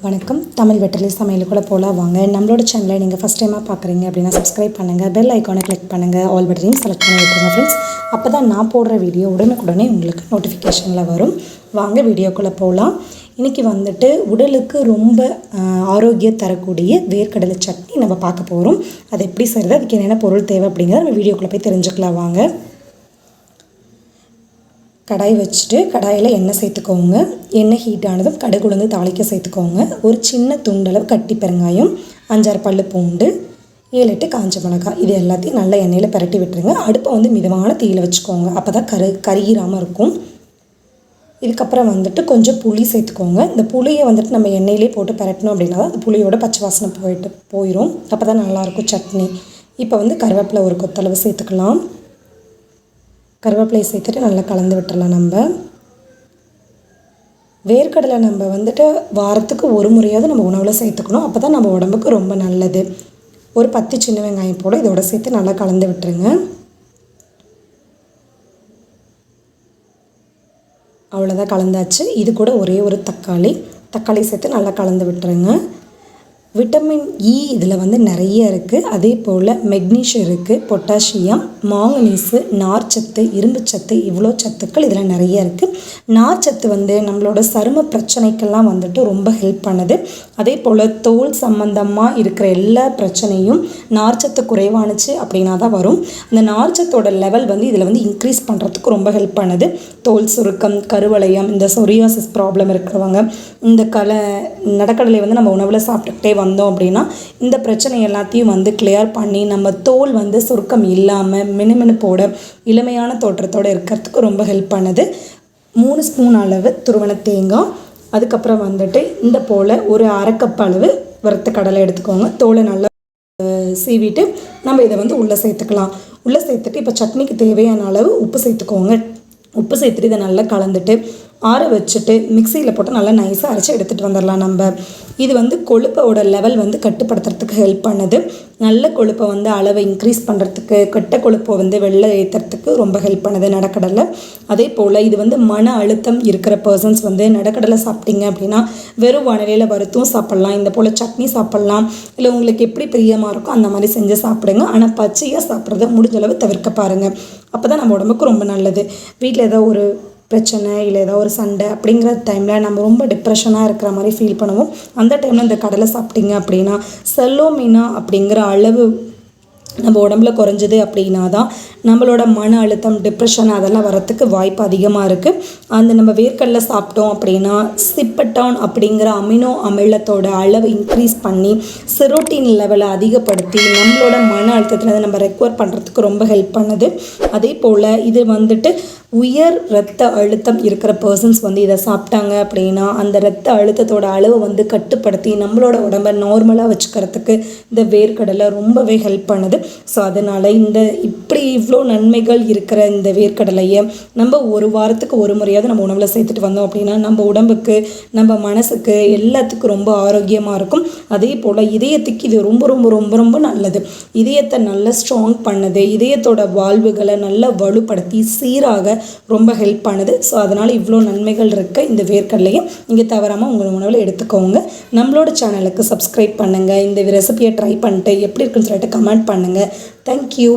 வணக்கம் தமிழ் வெற்றிலை சமையலுக்குள்ள போலாம் வாங்க. நம்மளோட சேனலை நீங்கள் ஃபஸ்ட் டைமாக பார்க்குறீங்க அப்படின்னா சப்ஸ்கிரைப் பண்ணுங்கள், பெல் ஐக்கானை கிளிக் பண்ணுங்கள், ஆல் பட்டனையும் செலக்ட் பண்ணி விட்டுருங்க ஃப்ரெண்ட்ஸ். அப்போ தான் நான் போடுற வீடியோ உடனுக்குடனே உங்களுக்கு நோட்டிஃபிகேஷனில் வரும். வாங்க வீடியோக்குள்ளே போகலாம். இன்றைக்கி வந்துட்டு உடலுக்கு ரொம்ப ஆரோக்கியம் தரக்கூடிய வேர்க்கடலை சட்னி நம்ம பார்க்க போகிறோம். அது எப்படி செய்கிறது, அதுக்கு என்னென்ன பொருள் தேவை அப்படிங்கிறத நம்ம வீடியோக்குள்ளே போய் தெரிஞ்சுக்கலாம் வாங்க. கடாய் வச்சுட்டு கடாயில் எண்ணெய் சேர்த்துக்கோங்க. எண்ணெய் ஹீட் ஆனதும் கடுகு உளுந்து தாளிக்க சேர்த்துக்கோங்க. ஒரு சின்ன துண்டளவு கட்டி பெருங்காயம், 5-6 பல்லு பூண்டு, 7-8 காஞ்ச மிளகாய், இது எல்லாத்தையும் நல்லா எண்ணெயில் பரட்டி விட்டுருங்க. அடுப்பை மிதமான தீயில் வச்சுக்கோங்க, அப்போ தான் கருகிராமல் இருக்கும். இதுக்கப்புறம் கொஞ்சம் புளி சேர்த்துக்கோங்க. இந்த புளியை நம்ம எண்ணெயிலே போட்டு பரட்டணும் அப்படின்னா தான் அந்த புளியோட பச்சை வாசனை போயிடும். அப்போ தான் நல்லாயிருக்கும் சட்னி. இப்போ கருவேப்பிலை ஒரு கொத்தளவு சேர்த்துக்கலாம். கருவேப்பிலையை சேர்த்துட்டு நல்லா கலந்து விட்டுறலாம். நம்ம வேர்க்கடலை நம்ம வாரத்துக்கு ஒரு முறையாவது நம்ம உணவில் சேர்த்துக்கணும். அப்போ தான் நம்ம உடம்புக்கு ரொம்ப நல்லது. ஒரு 10 சின்ன வெங்காயம் போல் இதோட சேர்த்து நல்லா கலந்து விட்டுருங்க. அவ்வளோதான், கலந்தாச்சு. இது கூட ஒரே ஒரு தக்காளி சேர்த்து நல்லா கலந்து விட்டுருங்க. விட்டமின் இ இதில் நிறைய இருக்குது. அதே போல் மெக்னீஷியம் இருக்குது, பொட்டாசியம், மாங்கனீஸு, நார்ச்சத்து, இரும்புச்சத்து, இவ்வளோ சத்துக்கள் இதில் நிறைய இருக்குது. நார்ச்சத்து நம்மளோட சரும பிரச்சனைக்கெல்லாம் ரொம்ப ஹெல்ப் பண்ணுது. அதே போல் தோல் சம்பந்தமாக இருக்கிற எல்லா பிரச்சனையும் நார்ச்சத்து குறைவானுச்சு அப்படின்னா தான் வரும். அந்த நார்ச்சத்தோட லெவல் இதில் இன்க்ரீஸ் பண்ணுறதுக்கு ரொம்ப ஹெல்ப் பண்ணுது. தோல் சுருக்கம், கருவளையம், இந்த சொரியாசிஸ் ப்ராப்ளம் இருக்கிறவங்க இந்த நடக்கடலை நம்ம உணவில் சாப்பிட்டுக்கிட்டே வந்தோம் அப்படின்னா இந்த பிரச்சனை எல்லாத்தையும் கிளியர் பண்ணி நம்ம தோல் சுருக்கம் இல்லாமல் மினுமினுப்போட இளமையான தோற்றத்தோடு இருக்கிறதுக்கு ரொம்ப ஹெல்ப் பண்ணுது. 3 ஸ்பூன் அளவு துருவன தேங்காய், அதுக்கப்புறம் இந்த போல் ஒரு 1/2 கப் அளவு வறுத்த கடலை எடுத்துக்கோங்க. தோலை நல்லா சீவிட்டு நம்ம இதை உள்ளே சேர்த்துக்கலாம். உள்ளே சேர்த்துட்டு இப்போ சட்னிக்கு தேவையான அளவு உப்பு சேர்த்துக்கோங்க. உப்பு சேர்த்துட்டு இதை நல்லா கலந்துட்டு ஆற வச்சுட்டு மிக்சியில் போட்டு நல்லா நைஸாக அரைச்சி எடுத்துகிட்டு வந்துடலாம். நம்ம இது கொழுப்போட லெவல் கட்டுப்படுத்துறதுக்கு ஹெல்ப் பண்ணுது. நல்ல கொழுப்பை அளவை இன்க்ரீஸ் பண்ணுறதுக்கு, கெட்ட கொழுப்பை வெளில ஏற்றுறதுக்கு ரொம்ப ஹெல்ப் பண்ணுது நடக்கடலை. அதே போல் இது மன அழுத்தம் இருக்கிற பர்சன்ஸ் நடக்கடலை சாப்பிட்டீங்க அப்படின்னா வெறும் வானிலையில் வறுத்தும் சாப்பிட்லாம், இந்த போல் சட்னி சாப்பிட்லாம், இல்லை உங்களுக்கு எப்படி பிரியமாக இருக்கோ அந்த மாதிரி செஞ்சு சாப்பிடுங்க. ஆனால் பச்சையாக சாப்பிட்றத முடிஞ்சளவு தவிர்க்க பாருங்கள். அப்போ தான் நம்ம உடம்புக்கு ரொம்ப நல்லது. வீட்டில் ஏதோ ஒரு பிரச்சனை இல்லை ஏதோ ஒரு சண்டை அப்படிங்கிற டைமில் நம்ம ரொம்ப டிப்ரெஷனாக இருக்கிற மாதிரி ஃபீல் பண்ணுவோம். அந்த டைமில் இந்த கடலை சாப்பிட்டீங்க அப்படின்னா செல்லோமினா அப்படிங்கிற அளவு நம்ம உடம்புல குறைஞ்சது அப்படின்னா தான் நம்மளோட மன அழுத்தம், டிப்ரெஷன் அதெல்லாம் வரத்துக்கு வாய்ப்பு அதிகமாக இருக்குது. அந்த நம்ம வேர்க்கடலை சாப்பிட்டோம் அப்படின்னா சிப்பட்டான் அப்படிங்கிற அமினோ அமிலத்தோட அளவு இன்க்ரீஸ் பண்ணி செரோட்டின் லெவலை அதிகப்படுத்தி நம்மளோட மன அழுத்தத்தில் நம்ம ரெக்கவர் பண்ணுறதுக்கு ரொம்ப ஹெல்ப் பண்ணுது. அதே போல் இது உயர் இரத்த அழுத்தம் இருக்கிற பர்சன்ஸ் இதை சாப்பிட்டாங்க அப்படின்னா அந்த இரத்த அழுத்தத்தோட அளவை கட்டுப்படுத்தி நம்மளோட உடம்பை நார்மலாக வச்சுக்கிறதுக்கு இந்த வேர்க்கடலை ரொம்பவே ஹெல்ப் பண்ணுது. ஸோ அதனால் இப்படி இவ்வளோ நன்மைகள் இருக்கிற இந்த வேர்க்கடலையை நம்ம ஒரு வாரத்துக்கு ஒரு முறையாவது நம்ம உணவில் சேர்த்துட்டு வந்தோம் அப்படின்னா நம்ம உடம்புக்கு, நம்ம மனசுக்கு எல்லாத்துக்கும் ரொம்ப ஆரோக்கியமாக இருக்கும். அதே போல் இதயத்துக்கு இது ரொம்ப ரொம்ப ரொம்ப ரொம்ப நல்லது. இதயத்தை நல்லா ஸ்ட்ராங் பண்ணுது. இதயத்தோட வாழ்வுகளை நல்லா வலுப்படுத்தி சீராக ரொம்ப ஹெல்ப் பண்ணுது. ஸோ அதனால் இவ்வளோ நன்மைகள் இருக்க இந்த வேர்க்கடலையை இங்கே தவறாமல் உங்கள் உணவில் எடுத்துக்கோங்க. நம்மளோட சேனலுக்கு சப்ஸ்கிரைப் பண்ணுங்கள். இந்த ரெசிபியை ட்ரை பண்ணிட்டு எப்படி இருக்குன்னு சொல்லிட்டு கமெண்ட் பண்ணுங்கள். தேங்க்யூ.